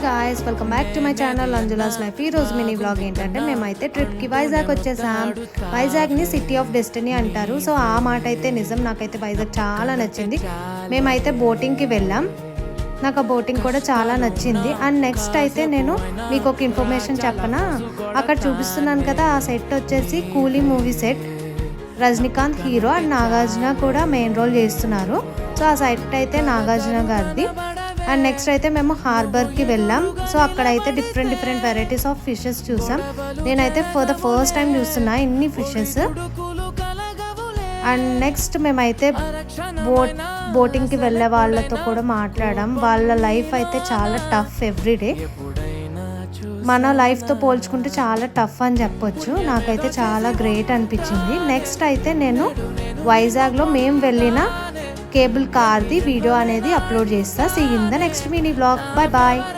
Guys, welcome back to my channel Anjula's life. ఈ రోజు mini vlog ఏంటంటే మేమైతే ట్రిప్కి వైజాగ్ వచ్చేసాం. వైజాగ్ని సిటీ ఆఫ్ డెస్టినీ అంటారు. సో ఆ మాట అయితే నిజం. నాకైతే వైజాగ్ చాలా నచ్చింది. మేమైతే బోటింగ్కి వెళ్ళాం. నాకు ఆ బోటింగ్ కూడా చాలా నచ్చింది. అండ్ నెక్స్ట్ అయితే నేను మీకు ఒక ఇన్ఫర్మేషన్ చెప్పనా, అక్కడ చూపిస్తున్నాను కదా, ఆ సెట్ వచ్చేసి కూలీ movie set. Rajinikanth hero and Nagarjuna కూడా మెయిన్ రోల్ చేస్తున్నారు. సో ఆ సెట్ అయితే నాగార్జున గారిది. అండ్ నెక్స్ట్ అయితే మేము హార్బర్కి వెళ్ళాం. సో అక్కడైతే డిఫరెంట్ వెరైటీస్ ఆఫ్ ఫిషెస్ చూసాం. నేనైతే ఫర్ ద ఫస్ట్ టైం చూస్తున్నా ఇన్ని ఫిషెస్. అండ్ నెక్స్ట్ మేమైతే బోటింగ్కి వెళ్ళే వాళ్ళతో కూడా మాట్లాడాం. వాళ్ళ లైఫ్ అయితే చాలా టఫ్ ఎవ్రీడే. మన లైఫ్తో పోల్చుకుంటే చాలా టఫ్ అని చెప్పొచ్చు. నాకైతే చాలా గ్రేట్ అనిపించింది. నెక్స్ట్ అయితే నేను వైజాగ్లో మేము వెళ్ళిన కేబుల్ కార్ది వీడియో అనేది అప్లోడ్ చేస్తా. See in the next mini vlog. Bye bye.